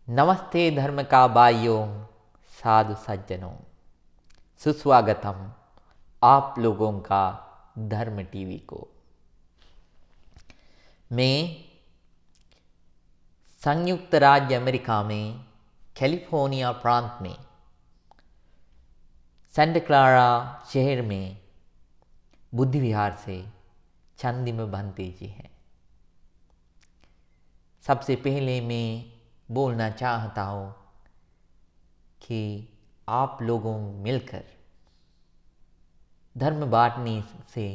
नमस्ते धर्म का भाइयों, साधु सज्जनों, सुस्वागतम आप लोगों का धर्म टीवी को। मैं संयुक्त राज्य अमेरिका में कैलिफोर्निया प्रांत में सेंटा क्लारा शहर में बुद्ध विहार से चंदिम बंते जी हैं। सबसे पहले मैं बोलना चाहता हूँ कि आप लोगों मिलकर धर्म बांटने से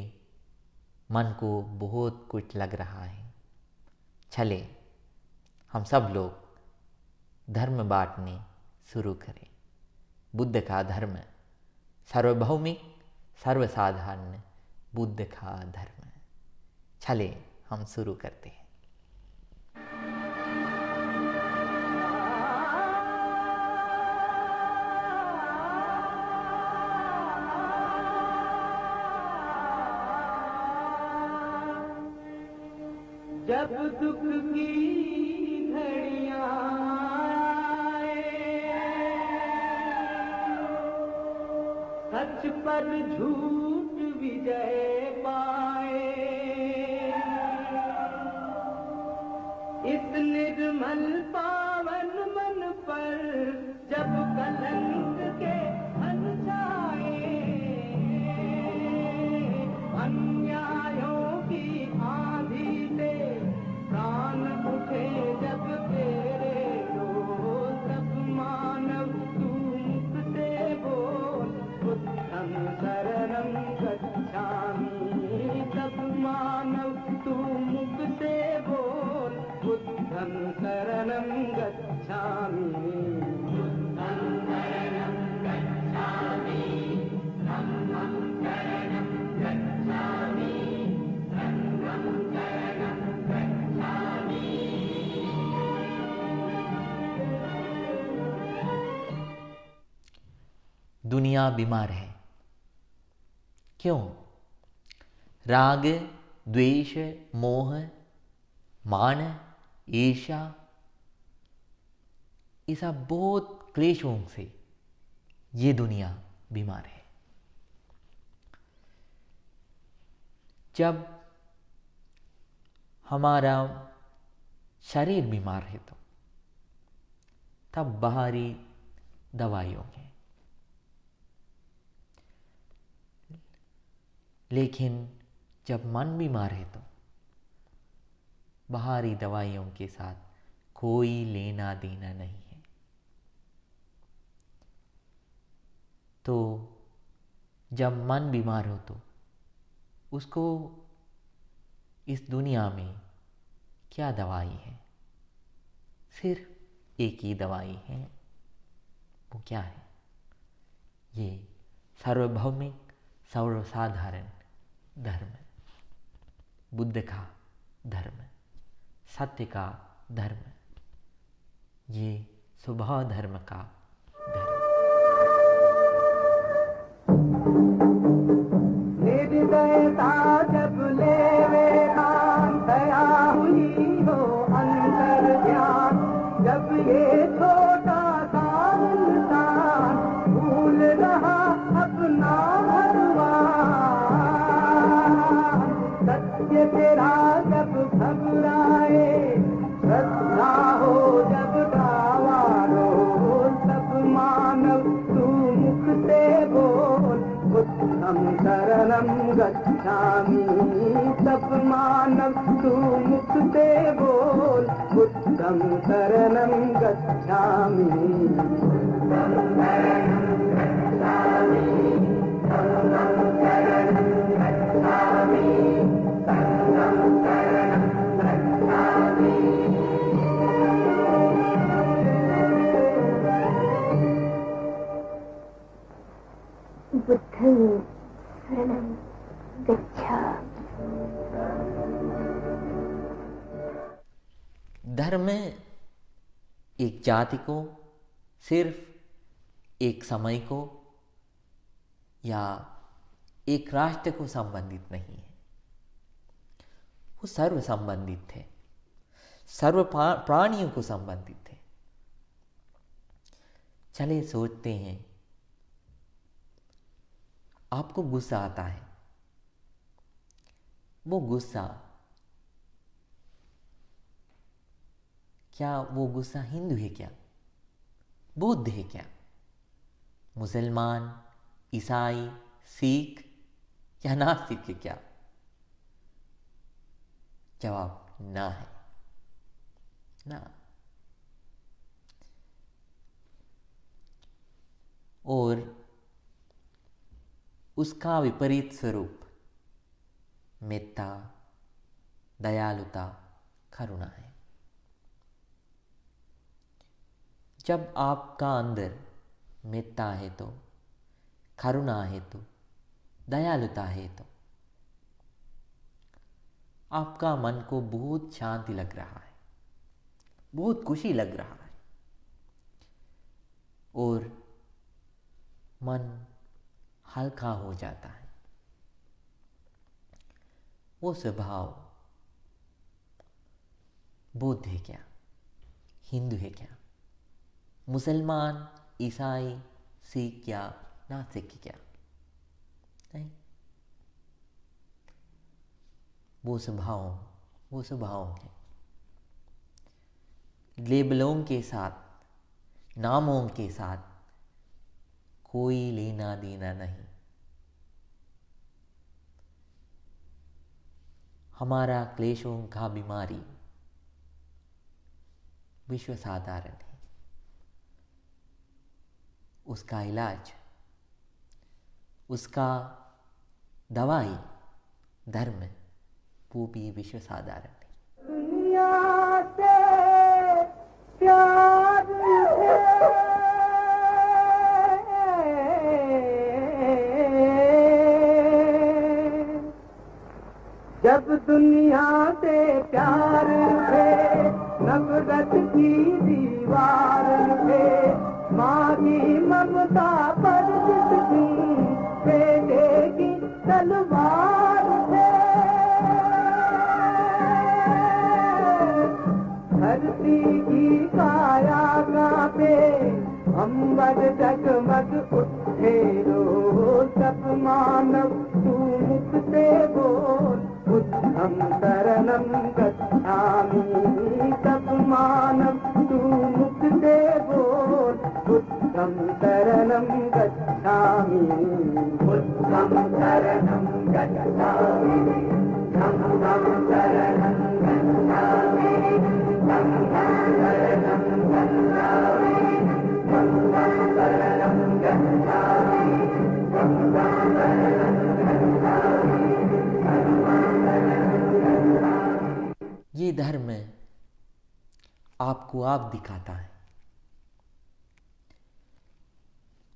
मन को बहुत कुछ लग रहा है। चले हम सब लोग धर्म बांटने शुरू करें। बुद्ध का धर्म सार्वभौमिक सर्वसाधारण, बुद्ध का धर्म। चले हम शुरू करते हैं। जब दुख की घड़ियां आए, सच पर झूठ विजय पाए, इस निर्मल पावन मन पर जब कलंक के फन छाए, अन्यायों की आंधी से प्राण उठे जब तेरे रो, सब मानव तू मुख से बोल, बुद्धं शरणं गच्छामि। सब मानव तू मुख से बोल, बुद्धं शरणं गच्छामि। बुद्धं शरणं गच्छामि, धम्मं शरणं गच्छामि, संघं शरणं गच्छामि। दुनिया बीमार है। क्यों? राग, द्वेष, मोह, मान, ईर्ष्या, ये सब बहुत क्लेशों से ये दुनिया बीमार है। जब हमारा शरीर बीमार है तो तब बाहरी दवाइयों है, लेकिन जब मन बीमार है तो बाहरी दवाइयों के साथ कोई लेना देना नहीं है। तो जब मन बीमार हो तो उसको इस दुनिया में क्या दवाई है? सिर्फ एक ही दवाई है। वो क्या है? ये सार्वभौमिक सर्वसाधारण धर्म, बुद्ध का धर्म, सत्य का धर्म, ये स्वभाव धर्म का धर्म। निर्दयता जब लेवे काम, दया हुई हो अंतर ध्यान, जब ये छोटा सा इंसान भूल रहा अपना भगवान, सत्य तेरा जब घबराए, श्रद्धा हो जब डावारो, सब मानव तू मुख से बोल, बुद्धं शरणं गच्छामि। सब मानव तू मुख से बोल, बुद्धं शरणं गच्छामि। बुद्धं शरणं गच्छामि, धम्मं शरणं गच्छामि, संघं शरणं गच्छामि। बुद्धं शरणं गच्छामि। धर्म एक जाति को, सिर्फ एक समय को या एक राष्ट्र को संबंधित नहीं है। वो सर्व संबंधित है, सर्व प्राणियों को संबंधित है। चले सोचते हैं, आपको गुस्सा आता है, वो गुस्सा, क्या वो गुस्सा हिंदू है क्या, बौद्ध है क्या, मुसलमान, ईसाई, सिख या नास्तिक है क्या? जवाब ना है, ना। और उसका विपरीत स्वरूप मेत्ता, दयालुता, करुणा है। जब आपका अंदर मेत्ता है तो, करुणा है तो, दयालुता है तो आपका मन को बहुत शांति लग रहा है, बहुत खुशी लग रहा है, और मन हल्का हो जाता है। वो स्वभाव बौद्ध है क्या, हिंदू है क्या, मुसलमान, ईसाई, सिख या नास्तिक है क्या? नहीं। वो स्वभाव है। लेबलों के साथ, नामों के साथ कोई लेना देना नहीं। हमारा क्लेशों का बीमारी विश्व साधारण है, उसका इलाज, उसका दवाई, धर्म, वो भी विश्व साधारण है। दुनिया से प्यार जब दुनिया से प्यार है, नफरत की दीवार है, माँ की ममता पर जिसकी बेटे की तलवार है। धरती की काया कांपे, अंबर जगमग उठे रो, सब मानव तू मुख से बोल, बुद्धं शरणं गच्छामि। सब मानव तू मुख से बोल, बुद्धं शरणं गच्छामि। बुद्धं शरणं गच्छामि, धम्मं शरणं गच्छामि, संघं शरणं गच्छामि, संघं शरणं गच्छामि, संघं शरणं गच्छामि। ये धर्म आपको आप दिखाता है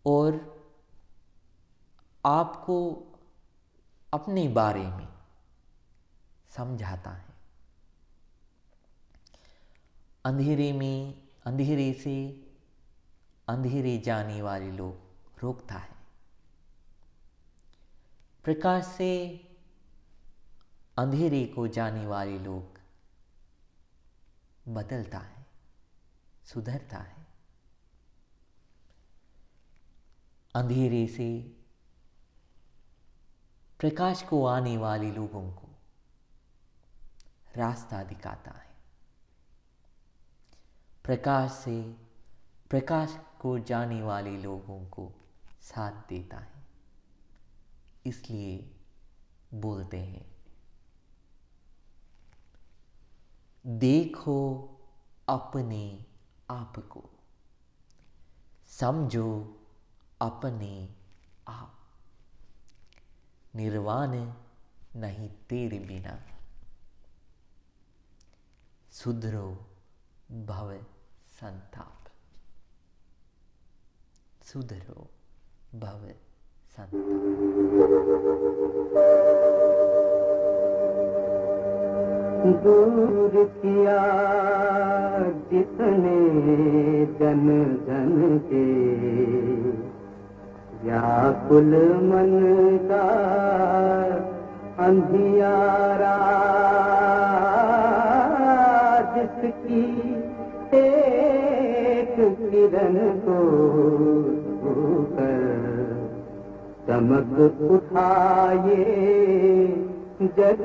और आपको अपने बारे में समझाता है। अंधेरे से अंधेरे जाने वाले लोग रोकता है, प्रकाश से अंधेरे को जाने वाले लोग बदलता है, सुधरता है। अंधेरे से प्रकाश को आने वाले लोगों को रास्ता दिखाता है, प्रकाश से प्रकाश को जाने वाले लोगों को साथ देता है। इसलिए बोलते हैं, देखो अपने आप को, समझो अपने आप, निर्वाण नहीं तेरे बिना, सुधरो भव संताप, सुधरो भव संताप। दूर किया जिसने जन जन के, व्याकुल मन का अंधियारा, जिसकी एक एक किरण को छूकर चमक उठाए जग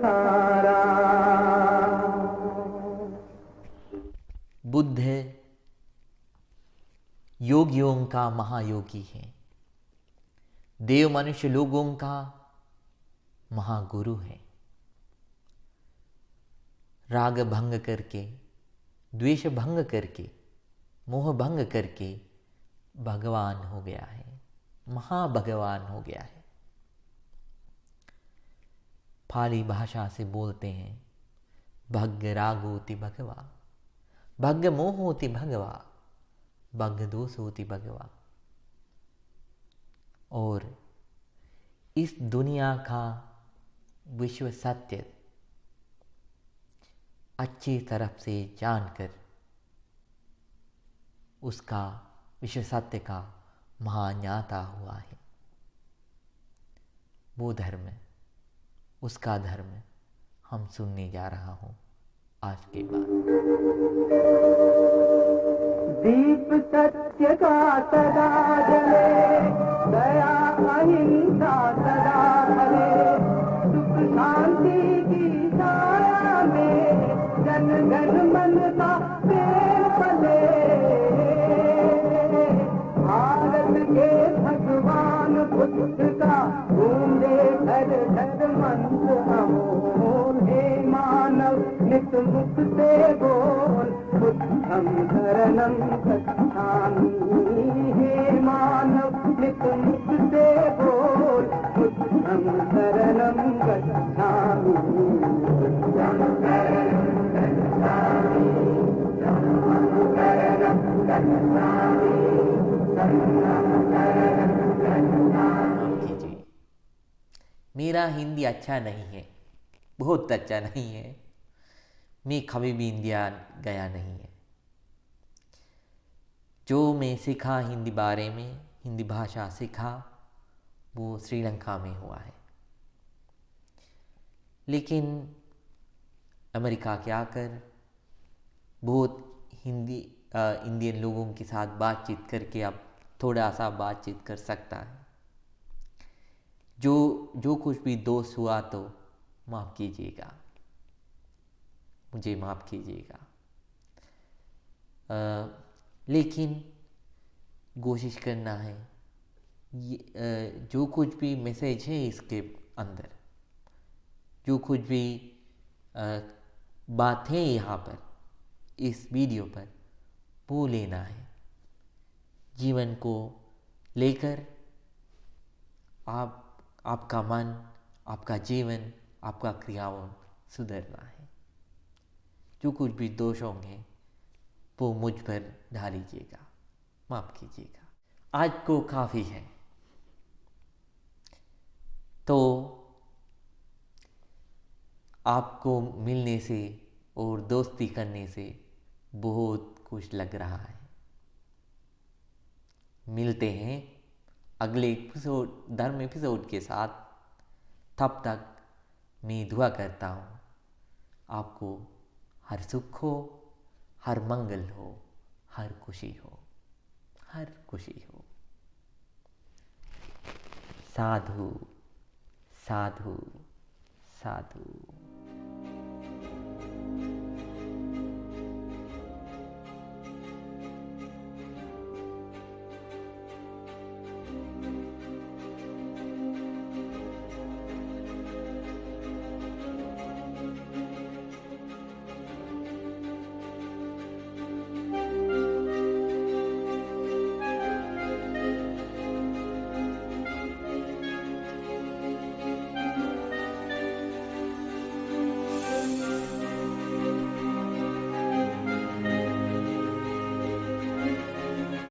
सारा। बुद्ध योगियों का महायोगी है, देव मनुष्य लोगों का महागुरु है। राग भंग करके, द्वेष भंग करके, मोह भंग करके भगवान हो गया है, महाभगवान हो गया है। पाली भाषा से बोलते हैं भग रागोति भगवा, भग मोहोति भगवा, भग दोषोति भगवा। और इस दुनिया का विश्व सत्य अच्छी तरफ से जानकर उसका विश्व सत्य का महाज्ञाता हुआ है। वो धर्म, उसका धर्म हम सुनने जा रहा हूँ आज के बाद। दीप सत्य का सदा जले, दया अहिंसा सदा फले, सुख शांति की छाया में जन गण मन का प्रेम फले। भारत के भगवान बुद्ध का गूंजे घर घर मंत्र अमोल। हे मानव नित मुख से बोल, बुद्धं शरणं गच्छामि। हे मानव नित मुख से बोल, बुद्धं शरणं गच्छामि। बुद्धं शरणं गच्छामि, धम्मं शरणं गच्छामि, संघं शरणं गच्छामि। कीजिए, मेरा हिंदी अच्छा नहीं है, बहुत अच्छा नहीं है। मैं कभी भी इंडिया गया नहीं है। जो मैं सीखा हिंदी बारे में, हिंदी भाषा सीखा, वो श्रीलंका में हुआ है। लेकिन अमेरिका के आकर बहुत इंडियन लोगों के साथ बातचीत करके अब थोड़ा सा बातचीत कर सकता है। जो कुछ भी दोष हुआ तो माफ़ कीजिएगा, मुझे माफ़ कीजिएगा। लेकिन कोशिश करना है, जो कुछ भी मैसेज है इसके अंदर, जो कुछ भी बात है यहाँ पर इस वीडियो पर, वो लेना है। जीवन को लेकर आपका मन, आपका जीवन, आपका क्रियाओं सुधरना है। जो कुछ भी दोष होंगे वो मुझ पर डालीजिएगा, माफ़ कीजिएगा। आज को काफ़ी है। तो आपको मिलने से और दोस्ती करने से बहुत खुश लग रहा है। मिलते हैं अगले धर्म एपिसोड के साथ। तब तक मैं दुआ करता हूँ आपको हर सुख हो, हर मंगल हो, हर खुशी हो, हर खुशी हो। साधु साधु साधु।